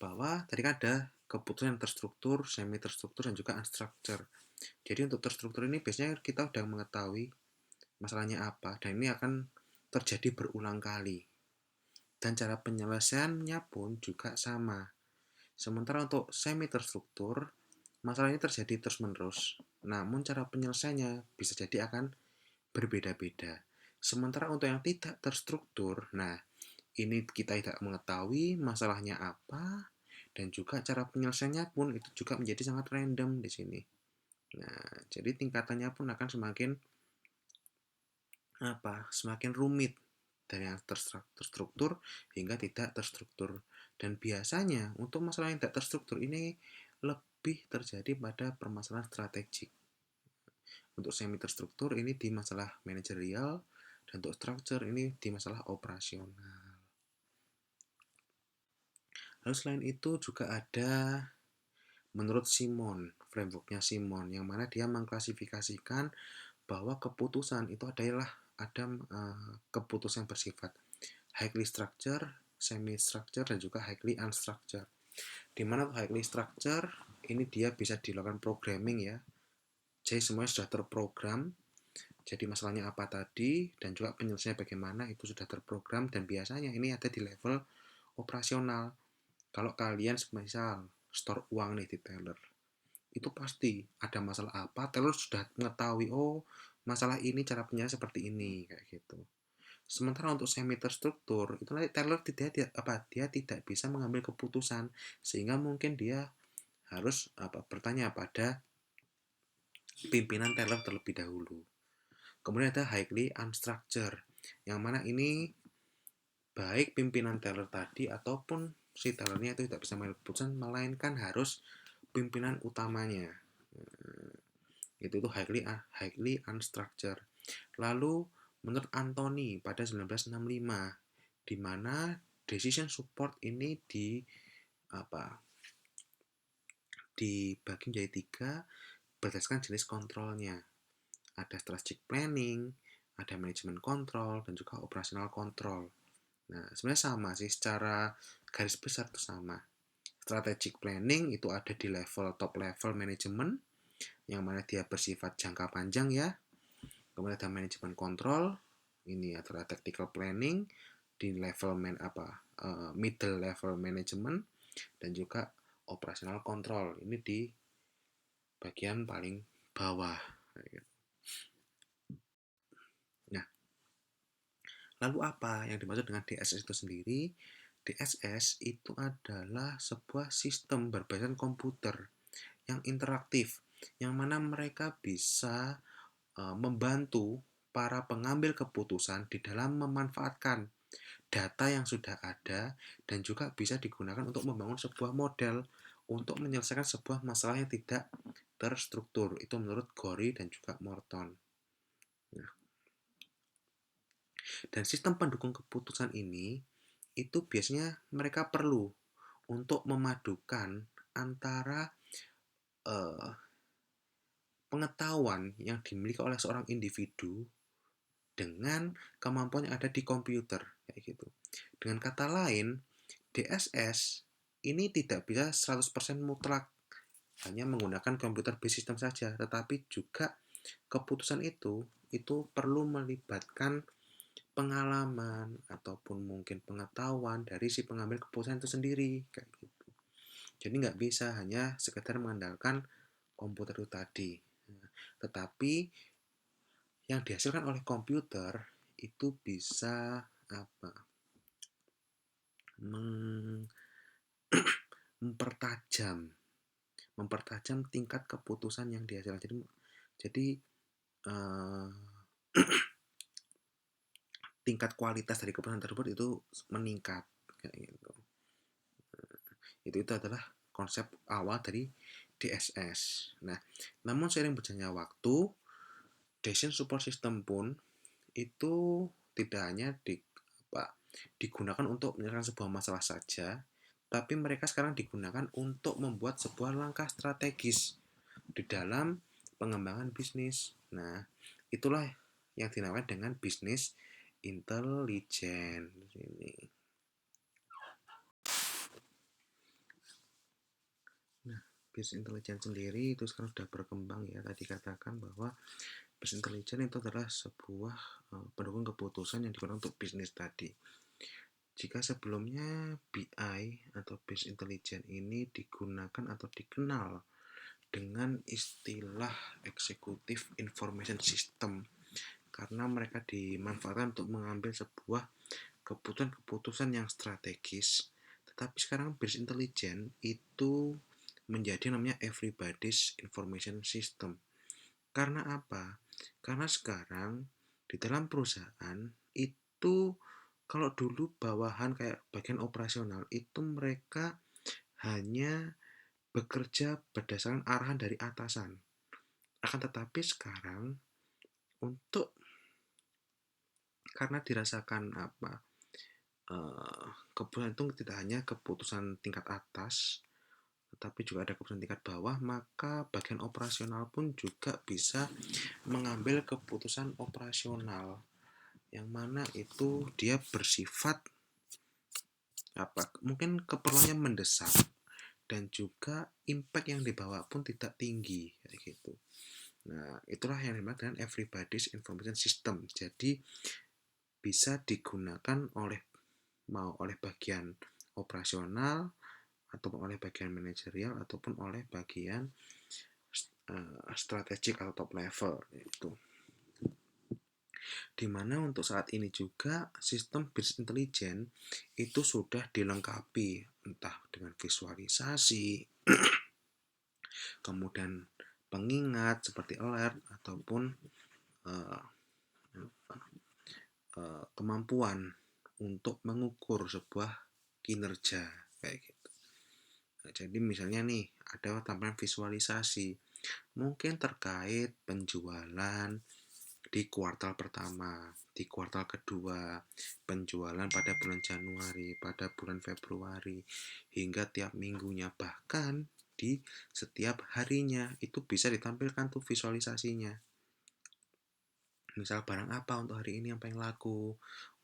bahwa tadi kan ada keputusan yang terstruktur, semi terstruktur, dan juga unstructured. Jadi untuk terstruktur ini biasanya kita sudah mengetahui masalahnya apa, dan ini akan terjadi berulang kali. Dan cara penyelesaiannya pun juga sama. Sementara untuk semi terstruktur, masalah ini terjadi terus-menerus. Namun cara penyelesaiannya bisa jadi akan berbeda-beda. Sementara untuk yang tidak terstruktur, nah ini kita tidak mengetahui masalahnya apa, dan juga cara penyelesaiannya pun itu juga menjadi sangat random di sini. Nah, jadi tingkatannya pun akan semakin rumit dari yang terstruktur hingga tidak terstruktur. Dan biasanya untuk masalah yang tidak terstruktur ini lebih terjadi pada permasalahan strategik. Untuk semi terstruktur ini di masalah manajerial, dan untuk structure ini di masalah operasional. Lalu selain itu juga ada menurut Simon, frameworknya Simon, yang mana dia mengklasifikasikan bahwa keputusan itu adalah ada keputusan bersifat highly structured, semi structured, dan juga highly unstructured. Di mana highly structured ini dia bisa dilakukan programming ya. Jadi semuanya sudah terprogram. Jadi masalahnya apa tadi dan juga penyelesaiannya bagaimana itu sudah terprogram, dan biasanya ini ada di level operasional. Kalau kalian misal store uang nih di teller, itu pasti ada masalah apa, teller sudah mengetahui, oh masalah ini cara penyelesaian seperti ini kayak gitu. Sementara untuk semi terstruktur itu nanti teller dia tidak bisa mengambil keputusan, sehingga mungkin dia harus bertanya pada pimpinan teller terlebih dahulu. Kemudian ada highly unstructured, yang mana ini baik pimpinan teller tadi ataupun si tellernya itu tidak bisa mengambil keputusan, melainkan harus pimpinan utamanya. Itu highly unstructured. Lalu menurut Anthony pada 1965, di mana decision support ini dibagi menjadi 3 berdasarkan jenis kontrolnya. Ada strategic planning, ada management control, dan juga operational control. Nah, sebenarnya sama sih, secara garis besar itu sama. Strategic planning itu ada di top level management, yang mana dia bersifat jangka panjang ya. Kemudian ada management control, ini adalah tactical planning di level middle level management, dan juga operational control ini di bagian paling bawah. Nah, lalu apa yang dimaksud dengan DSS itu sendiri? DSS itu adalah sebuah sistem berbasis komputer yang interaktif, yang mana mereka bisa membantu para pengambil keputusan di dalam memanfaatkan data yang sudah ada dan juga bisa digunakan untuk membangun sebuah model untuk menyelesaikan sebuah masalah yang tidak terstruktur. Itu menurut Gori dan juga Morton. Nah, dan sistem pendukung keputusan ini itu biasanya mereka perlu untuk memadukan antara eh, pengetahuan yang dimiliki oleh seorang individu dengan kemampuan yang ada di komputer kayak gitu. Dengan kata lain, DSS ini tidak bisa 100% mutlak hanya menggunakan komputer based system saja, tetapi juga keputusan itu perlu melibatkan pengalaman ataupun mungkin pengetahuan dari si pengambil keputusan itu sendiri kayak gitu. Jadi nggak bisa hanya sekedar mengandalkan komputer itu tadi. Tetapi yang dihasilkan oleh komputer itu bisa apa? mempertajam mempertajam tingkat keputusan yang dihasilkan. Jadi eh, tingkat kualitas dari keputusan tersebut itu meningkat kayak gitu. Itu adalah konsep awal dari DSS. Nah, namun seiring berjalannya waktu, decision support system pun itu tidak hanya digunakan untuk menyelesaikan sebuah masalah saja, tapi mereka sekarang digunakan untuk membuat sebuah langkah strategis di dalam pengembangan bisnis. Nah, itulah yang dinamakan dengan bisnis intelijen. Nah, bisnis intelijen sendiri itu sekarang sudah berkembang ya. Tadi katakan bahwa bisnis intelijen itu adalah sebuah pendukung keputusan yang digunakan untuk bisnis tadi. Jika sebelumnya BI atau Business Intelligence ini digunakan atau dikenal dengan istilah Executive Information System karena mereka dimanfaatkan untuk mengambil sebuah keputusan-keputusan yang strategis. Tetapi sekarang Business Intelligence itu menjadi namanya Everybody's Information System. Karena apa? Karena sekarang di dalam perusahaan itu kalau dulu bawahan kayak bagian operasional itu mereka hanya bekerja berdasarkan arahan dari atasan. Akan tetapi sekarang untuk karena dirasakan keputusan itu tidak hanya keputusan tingkat atas, tetapi juga ada keputusan tingkat bawah, maka bagian operasional pun juga bisa mengambil keputusan operasional yang mana itu dia bersifat mungkin keperluannya mendesak dan juga impact yang dibawa pun tidak tinggi kayak gitu. Nah, itulah yang dimaksud dengan everybody's information system. Jadi bisa digunakan oleh bagian operasional ataupun oleh bagian manajerial ataupun oleh bagian strategik atau top level itu. Dimana untuk saat ini juga sistem business intelligence itu sudah dilengkapi entah dengan visualisasi, kemudian pengingat seperti alert ataupun uh, kemampuan untuk mengukur sebuah kinerja kayak gitu. Nah, jadi misalnya nih ada tampilan visualisasi mungkin terkait penjualan di kuartal pertama, di kuartal kedua, penjualan pada bulan Januari, pada bulan Februari, hingga tiap minggunya, bahkan di setiap harinya itu bisa ditampilkan tuh visualisasinya. Misal barang apa untuk hari ini yang paling laku.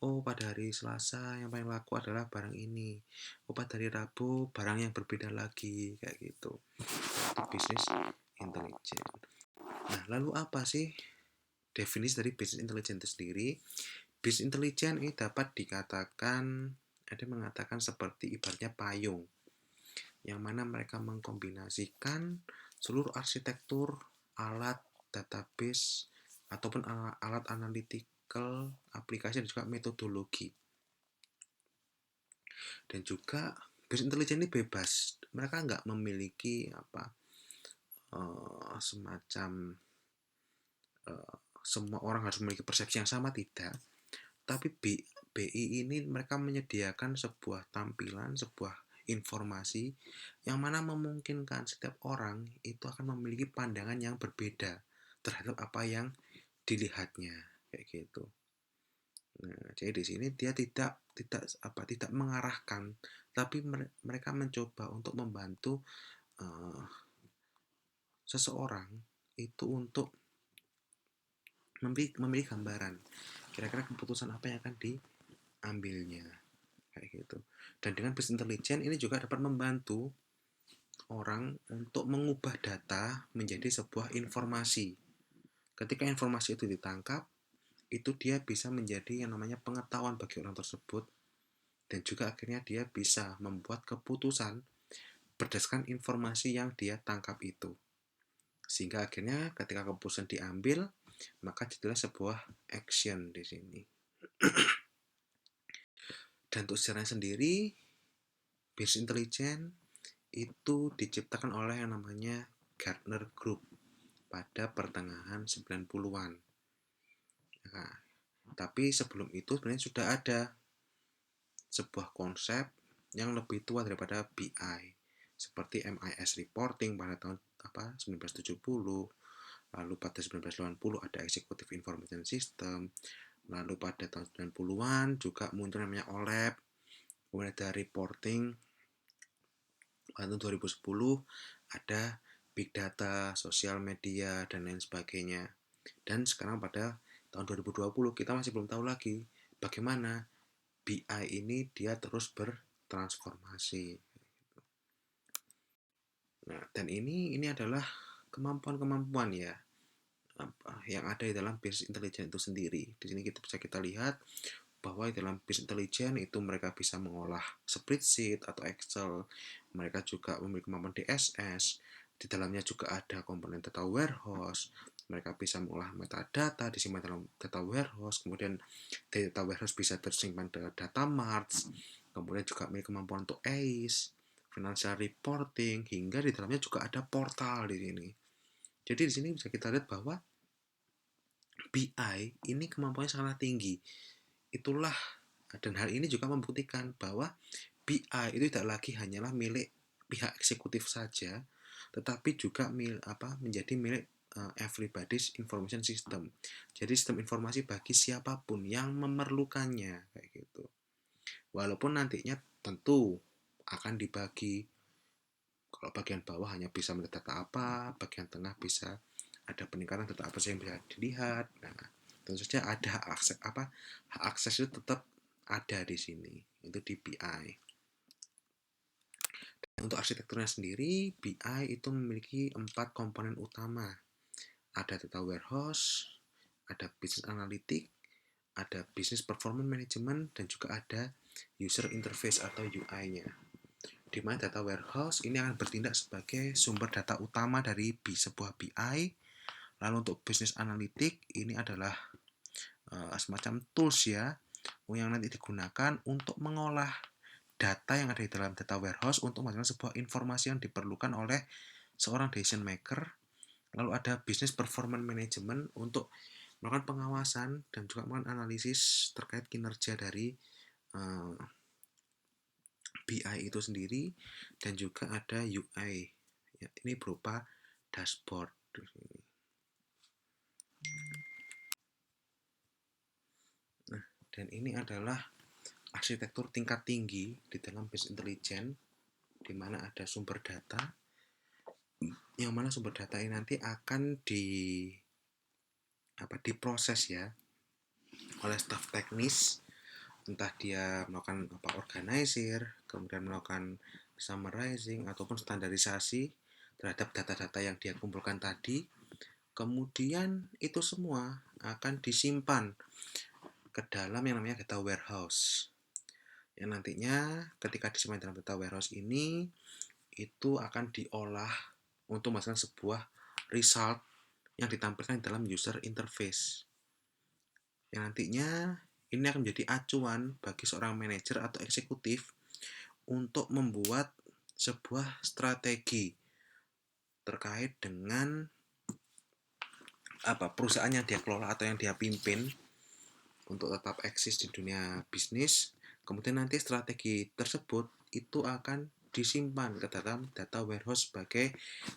Oh, pada hari Selasa yang paling laku adalah barang ini. Oh, pada hari Rabu barang yang berbeda lagi kayak gitu. Itu bisnis intelijen. Nah, lalu apa sih definisi dari bisnis intelijen itu sendiri? Bisnis intelijen ini dapat dikatakan, ada yang mengatakan seperti ibaratnya payung, yang mana mereka mengkombinasikan seluruh arsitektur alat database ataupun alat analytical aplikasi dan juga metodologi. Dan juga bisnis intelijen ini bebas, mereka nggak memiliki semacam semua orang harus memiliki persepsi yang sama, tidak. Tapi BI ini mereka menyediakan sebuah tampilan, sebuah informasi yang mana memungkinkan setiap orang itu akan memiliki pandangan yang berbeda terhadap apa yang dilihatnya, kayak gitu. Nah, jadi di sini dia tidak mengarahkan, tapi mereka mencoba untuk membantu seseorang itu untuk memilih gambaran kira-kira keputusan apa yang akan diambilnya, kayak gitu. Dan dengan business intelligence ini juga dapat membantu orang untuk mengubah data menjadi sebuah informasi. Ketika informasi itu ditangkap, itu dia bisa menjadi yang namanya pengetahuan bagi orang tersebut, dan juga akhirnya dia bisa membuat keputusan berdasarkan informasi yang dia tangkap itu. Sehingga akhirnya ketika keputusan diambil, maka jadilah sebuah action di sini. Dan untuk sejarahnya sendiri, business intelligence itu diciptakan oleh yang namanya Gartner Group pada pertengahan 90-an. Nah, tapi sebelum itu sebenarnya sudah ada sebuah konsep yang lebih tua daripada BI, seperti MIS reporting pada tahun 1970, lalu pada 1980 ada Executive Information System, lalu pada tahun 90-an juga muncul namanya OLAP, kemudian ada reporting pada tahun 2010 ada big data, sosial media, dan lain sebagainya. Dan sekarang pada tahun 2020 kita masih belum tahu lagi bagaimana BI ini dia terus bertransformasi. Nah, dan ini adalah kemampuan-kemampuan ya yang ada di dalam business intelligence itu sendiri. Di sini kita lihat bahwa dalam business intelligence itu mereka bisa mengolah spreadsheet atau Excel, mereka juga memiliki kemampuan DSS, di dalamnya juga ada komponen data warehouse, mereka bisa mengolah metadata disimpan dalam data warehouse, kemudian data warehouse bisa tersimpan dalam data marts, kemudian juga memiliki kemampuan untuk ACE, financial reporting, hingga di dalamnya juga ada portal di sini. Jadi di sini bisa kita lihat bahwa BI ini kemampuannya sangat tinggi. Itulah, dan hal ini juga membuktikan bahwa BI itu tidak lagi hanyalah milik pihak eksekutif saja, tetapi juga menjadi milik everybody's information system. Jadi sistem informasi bagi siapapun yang memerlukannya, kayak gitu. Walaupun nantinya tentu akan dibagi. Kalau bagian bawah hanya bisa melihat data apa, bagian tengah bisa ada peningkatan data apa saja yang bisa dilihat. Nah, tentu saja ada hak akses itu tetap ada di sini, itu di BI. Dan untuk arsitekturnya sendiri, BI itu memiliki 4 komponen utama. Ada data warehouse, ada business analytics, ada business performance management, dan juga ada user interface atau UI-nya. Di mana data warehouse ini akan bertindak sebagai sumber data utama dari sebuah BI. Lalu untuk business analytics ini adalah semacam tools ya, yang nanti digunakan untuk mengolah data yang ada di dalam data warehouse untuk menghasilkan sebuah informasi yang diperlukan oleh seorang decision maker. Lalu ada business performance management untuk melakukan pengawasan dan juga melakukan analisis terkait kinerja dari BI itu sendiri, dan juga ada UI ya, ini berupa dashboard. Nah, dan ini adalah arsitektur tingkat tinggi di dalam business intelligence, di mana ada sumber data, yang mana sumber data ini nanti akan diproses ya oleh staf teknis, entah dia melakukan organizer, kemudian melakukan summarizing ataupun standarisasi terhadap data-data yang dia kumpulkan tadi. Kemudian itu semua akan disimpan ke dalam yang namanya data warehouse. Yang nantinya ketika disimpan dalam data warehouse ini, itu akan diolah untuk menghasilkan sebuah result yang ditampilkan dalam user interface. Yang nantinya ini akan menjadi acuan bagi seorang manajer atau eksekutif untuk membuat sebuah strategi terkait dengan perusahaan yang dia kelola atau yang dia pimpin untuk tetap eksis di dunia bisnis. Kemudian nanti strategi tersebut itu akan disimpan ke dalam data warehouse sebagai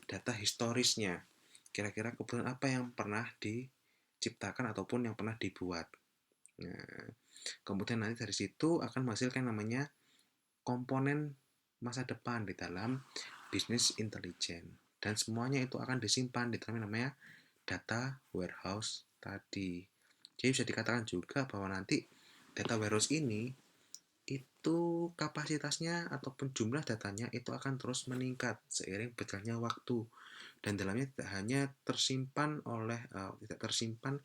data historisnya. Kira-kira kebetulan apa yang pernah diciptakan ataupun yang pernah dibuat. Nah, kemudian nanti dari situ akan menghasilkan namanya komponen masa depan di dalam bisnis intelijen. Dan semuanya itu akan disimpan di dalam namanya data warehouse tadi. Jadi bisa dikatakan juga bahwa nanti data warehouse ini itu kapasitasnya ataupun jumlah datanya itu akan terus meningkat seiring berjalannya waktu, dan dalamnya tidak hanya tidak tersimpan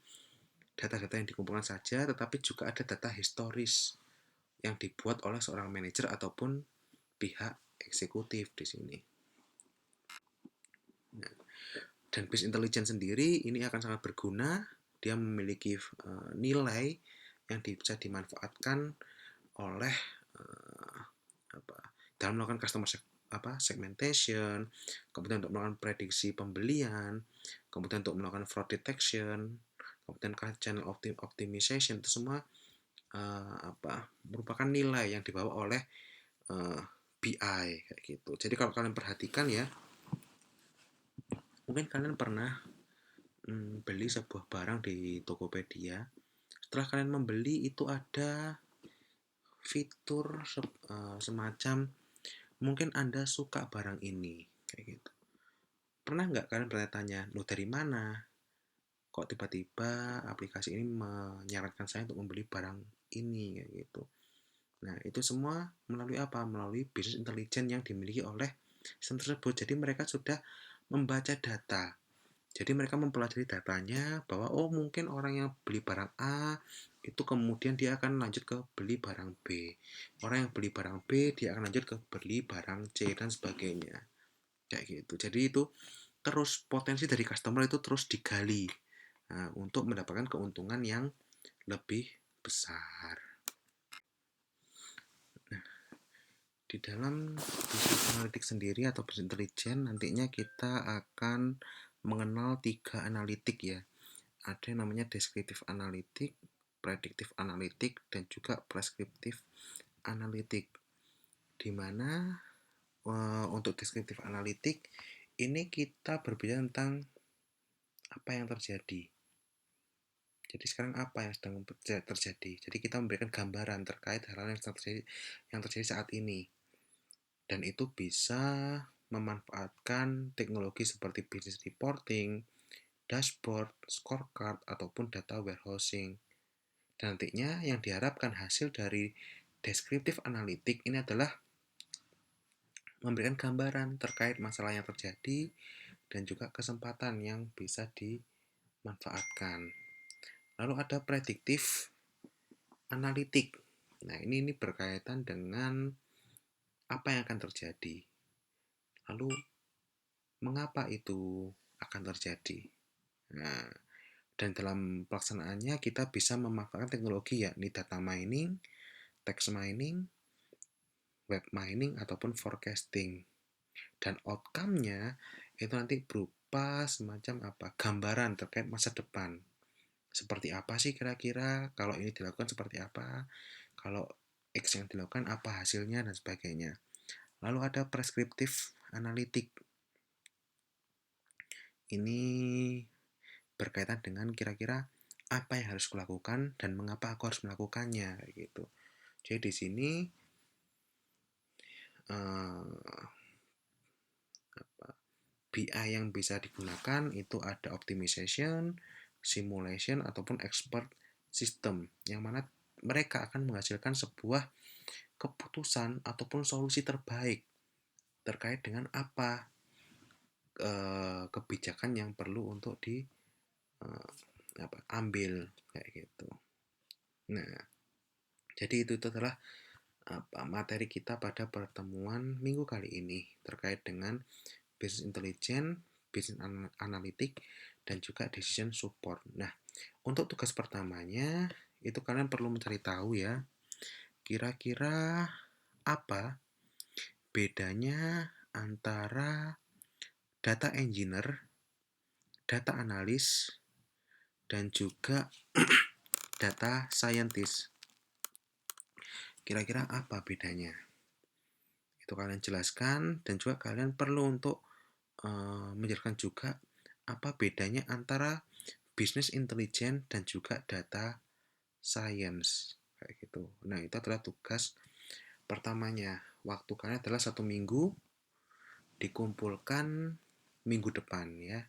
data-data yang dikumpulkan saja, tetapi juga ada data historis yang dibuat oleh seorang manajer ataupun pihak eksekutif di sini. Nah, dan business intelligence sendiri ini akan sangat berguna. Dia memiliki nilai yang bisa dimanfaatkan oleh dalam melakukan customer segmentation, kemudian untuk melakukan prediksi pembelian, kemudian untuk melakukan fraud detection, kemudian channel optimization, itu semua merupakan nilai yang dibawa oleh BI kayak gitu. Jadi kalau kalian perhatikan ya, mungkin kalian pernah beli sebuah barang di Tokopedia. Setelah kalian membeli itu ada fitur semacam mungkin Anda suka barang ini kayak gitu. Pernah nggak kalian bertanya, lo dari mana? Kok tiba-tiba aplikasi ini menyarankan saya untuk membeli barang ini kayak gitu. Nah, itu semua melalui apa? Melalui bisnis intelijen yang dimiliki oleh sistem tersebut. Jadi mereka sudah membaca data. Jadi mereka mempelajari datanya bahwa mungkin orang yang beli barang A itu kemudian dia akan lanjut ke beli barang B. Orang yang beli barang B dia akan lanjut ke beli barang C dan sebagainya. Kayak gitu. Jadi itu terus potensi dari customer itu terus digali untuk mendapatkan keuntungan yang lebih besar. Nah, di dalam bisnis analitik sendiri atau bisnis intelijen nantinya kita akan mengenal 3 analitik ya. Ada yang namanya deskriptif analitik, prediktif analitik, dan juga preskriptif analitik. Di mana untuk deskriptif analitik ini kita berbicara tentang apa yang terjadi. Jadi sekarang apa yang sedang terjadi? Jadi kita memberikan gambaran terkait hal-hal yang terjadi saat ini. Dan itu bisa memanfaatkan teknologi seperti business reporting, dashboard, scorecard, ataupun data warehousing. Dan nantinya yang diharapkan hasil dari deskriptif analitik ini adalah memberikan gambaran terkait masalah yang terjadi dan juga kesempatan yang bisa dimanfaatkan. Lalu ada prediktif analitik. Nah, ini berkaitan dengan apa yang akan terjadi. Lalu mengapa itu akan terjadi? Nah, dan dalam pelaksanaannya kita bisa memanfaatkan teknologi yakni data mining, text mining, web mining, ataupun forecasting. Dan outcome-nya itu nanti berupa semacam gambaran terkait masa depan. Seperti apa sih kira-kira kalau ini dilakukan, seperti apa kalau X yang dilakukan, apa hasilnya dan sebagainya. Lalu ada preskriptif analitik. Ini berkaitan dengan kira-kira apa yang harus kulakukan dan mengapa aku harus melakukannya gitu. Jadi di sini BI yang bisa digunakan itu ada optimization, simulation, ataupun expert system, yang mana mereka akan menghasilkan sebuah keputusan ataupun solusi terbaik terkait dengan apa kebijakan yang perlu untuk diambil kayak gitu. Nah, jadi itu adalah materi kita pada pertemuan minggu kali ini terkait dengan business intelligence, business analytic, dan juga decision support. Nah, untuk tugas pertamanya itu kalian perlu mencari tahu ya, kira-kira apa bedanya antara data engineer, data analis, dan juga data scientist. Kira-kira apa bedanya? Itu kalian jelaskan, dan juga kalian perlu untuk menjelaskan juga apa bedanya antara business intelligence dan juga data science kayak gitu. Nah, itu adalah tugas pertamanya. Waktu kalian adalah 1 minggu, dikumpulkan minggu depan ya.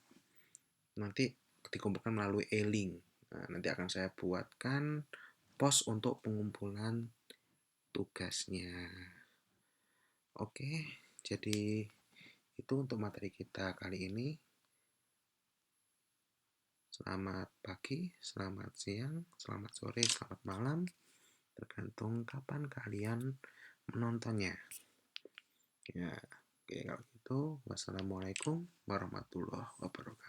Nanti dikumpulkan melalui e-link. Nah, nanti akan saya buatkan pos untuk pengumpulan tugasnya. Oke, jadi itu untuk materi kita kali ini. Selamat pagi, selamat siang, selamat sore, selamat malam, tergantung kapan kalian menontonnya. Ya, oke, kalau gitu, wassalamualaikum warahmatullahi wabarakatuh.